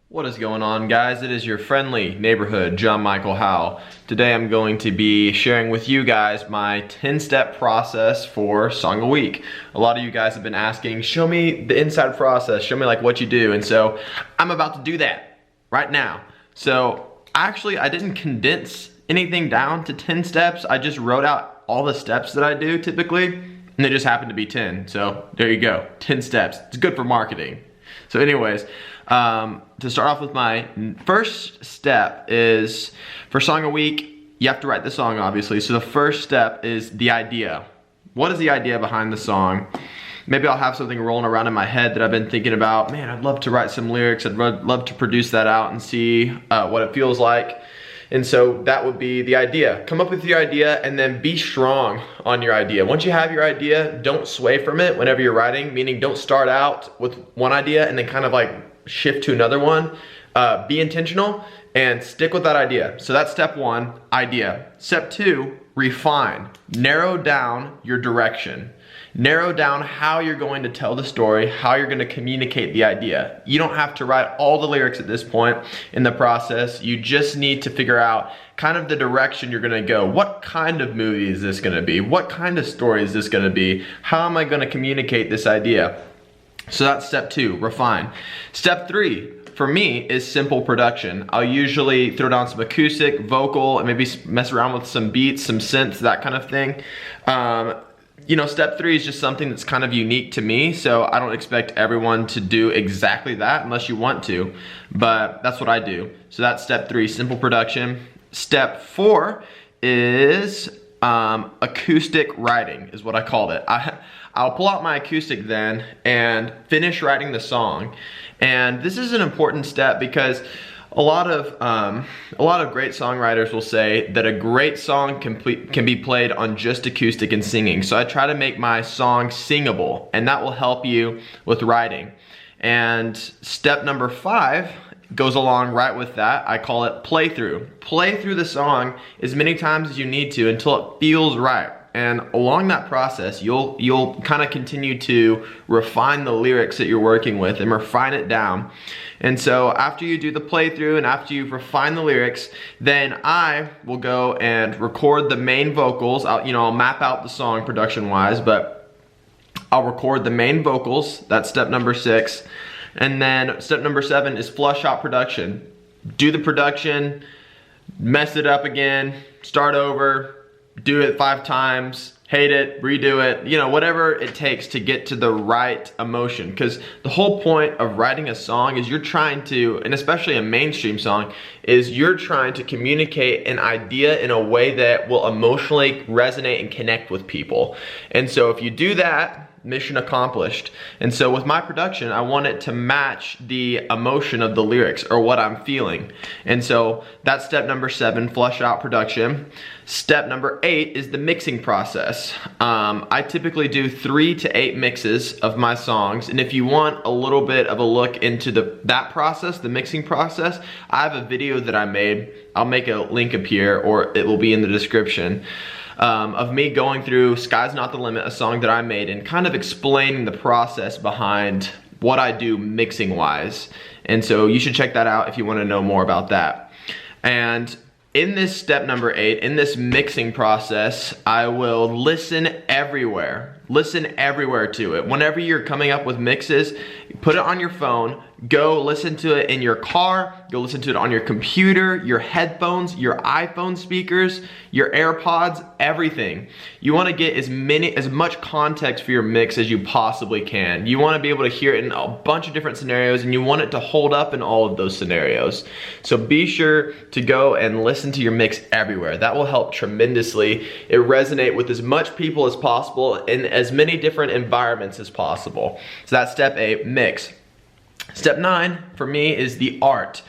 What is going on, guys? It is your friendly neighborhood John Michael Howell. Today I'm going to be sharing with you guys my 10-step process for Song a Week. A lot of you guys have been asking, show me the inside process, show me like what you do, and so I'm about to do that right now. So actually I didn't condense anything down to 10 steps. I just wrote out all the steps that I do typically, and they just happen to be 10. So there you go, 10 steps. It's good for marketing. So anyways, to start off with, my first step is, for Song a Week, you have to write the song, obviously. So the first step is the idea. What is the idea behind the song? Maybe I'll have something rolling around in my head that I've been thinking about. Man, I'd love to write some lyrics. I'd love to produce that out and see what it feels like. And so that would be the idea. Come up with your idea and then be strong on your idea. Once you have your idea, don't sway from it whenever you're writing, meaning don't start out with one idea and then kind of like shift to another one. Be intentional and stick with that idea. So that's step one, idea. Step two, refine. Narrow down your direction. Narrow down how you're going to tell the story, how you're going to communicate the idea. You don't have to write all the lyrics at this point in the process. You just need to figure out kind of the direction you're going to go. What kind of movie is this going to be? What kind of story is this going to be? How am I going to communicate this idea? So that's step two, refine. Step three, for me, is simple production. I'll usually throw down some acoustic, vocal, and maybe mess around with some beats, some synths, that kind of thing. You know, step three is just something that's kind of unique to me, so I don't expect everyone to do exactly that unless you want to, but that's what I do. So that's step three, simple production. Step four is acoustic writing, is what I called it. I'll pull out my acoustic then and finish writing the song. And this is an important step because a lot of great songwriters will say that a great song can be played on just acoustic and singing. So I try to make my song singable, and that will help you with writing. And step number five goes along right with that. I call it playthrough. Play through the song as many times as you need to until it feels right. And along that process, you'll kind of continue to refine the lyrics that you're working with and refine it down. And so after you do the playthrough and after you've refined the lyrics, then I will go and record the main vocals. I'll map out the song production-wise, but I'll record the main vocals. That's step number 6. And then step number 7 is flush out production. Do the production, mess it up again, start over, do it 5 times, hate it, redo it, you know, whatever it takes to get to the right emotion. Because the whole point of writing a song is you're trying to, and especially a mainstream song, is you're trying to communicate an idea in a way that will emotionally resonate and connect with people. And so if you do that, mission accomplished. And so with my production, I want it to match the emotion of the lyrics or what I'm feeling. And so that's step number 7, flush out production. Step number 8 is the mixing process. I typically do 3 to 8 mixes of my songs. And if you want a little bit of a look into that process, the mixing process, I have a video that I made. I'll make a link up here, or it will be in the description. Of me going through Sky's Not the Limit, a song that I made, and kind of explaining the process behind what I do mixing wise. And so you should check that out if you want to know more about that. And in this step number 8, in this mixing process, I will listen everywhere. Listen everywhere to it. Whenever you're coming up with mixes, put it on your phone, go listen to it in your car, go listen to it on your computer, your headphones, your iPhone speakers, your AirPods, everything. You want to get as much context for your mix as you possibly can. You want to be able to hear it in a bunch of different scenarios, and you want it to hold up in all of those scenarios. So be sure to go and listen to your mix everywhere. That will help tremendously. It resonate with as much people as possible in as many different environments as possible. So that's step 8, mix. Step 9 for me is the art.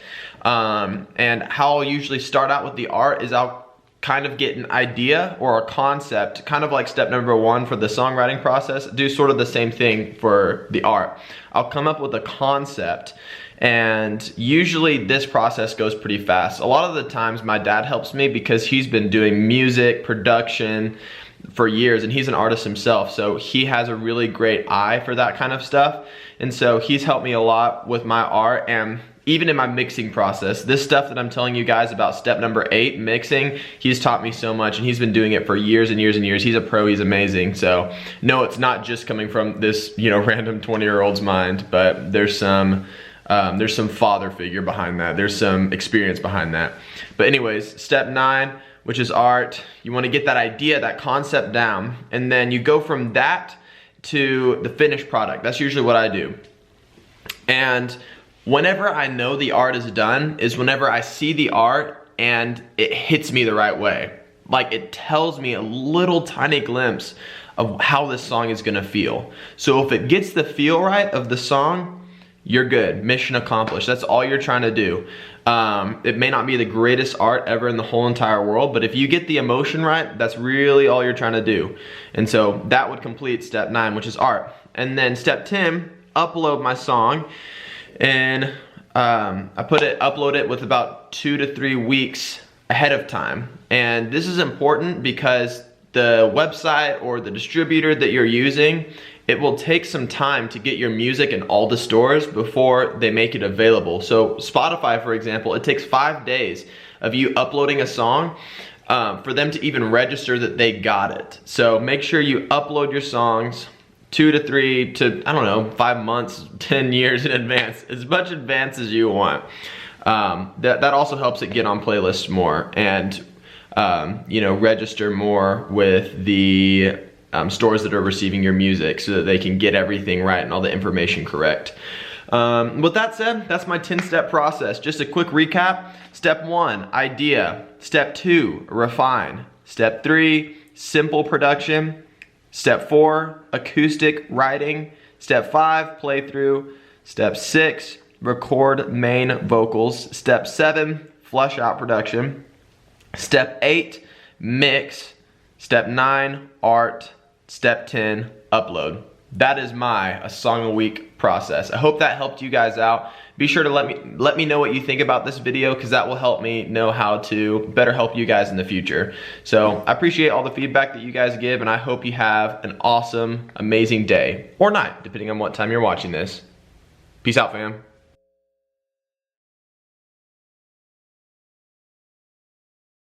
And how I'll usually start out with the art is I'll kind of get an idea or a concept, kind of like step number 1 for the songwriting process, do sort of the same thing for the art. I'll come up with a concept, and usually this process goes pretty fast. A lot of the times my dad helps me because he's been doing music, production for years, and he's an artist himself, so he has a really great eye for that kind of stuff. And so he's helped me a lot with my art, and even in my mixing process. This stuff that I'm telling you guys about step number 8, mixing, he's taught me so much, and he's been doing it for years and years and years. He's a pro, he's amazing. So no, it's not just coming from this, you know, random 20-year-old's mind, but there's some father figure behind that. There's some experience behind that. But anyways, step 9, which is art, you want to get that idea, that concept down, and then you go from that to the finished product. That's usually what I do. And whenever I know the art is done is whenever I see the art and it hits me the right way. Like, it tells me a little tiny glimpse of how this song is gonna feel. So if it gets the feel right of the song, you're good, mission accomplished. That's all you're trying to do. It may not be the greatest art ever in the whole entire world, but if you get the emotion right, that's really all you're trying to do. And so that would complete step 9, which is art. And then step 10, upload my song. And upload it with about 2 to 3 weeks ahead of time. And this is important because the website or the distributor that you're using, it will take some time to get your music in all the stores before they make it available. So Spotify, for example, it takes 5 days of you uploading a song for them to even register that they got it. So make sure you upload your songs 2 to 3 to, I don't know, 5 months, 10 years in advance, as much advance as you want. That also helps it get on playlists more and you know, register more with the stores that are receiving your music so that they can get everything right and all the information correct. With that said, that's my 10-step process. Just a quick recap. Step 1, idea. Step 2, refine. Step 3, simple production. Step 4, acoustic writing. Step 5, playthrough. Step 6, record main vocals. Step 7, flush out production. Step 8, mix. Step 9, art. Step 10, upload. That is my A Song a Week process. I hope that helped you guys out. Be sure to let me know what you think about this video, because that will help me know how to better help you guys in the future. So I appreciate all the feedback that you guys give, and I hope you have an awesome, amazing day or night, depending on what time you're watching this. Peace out, fam.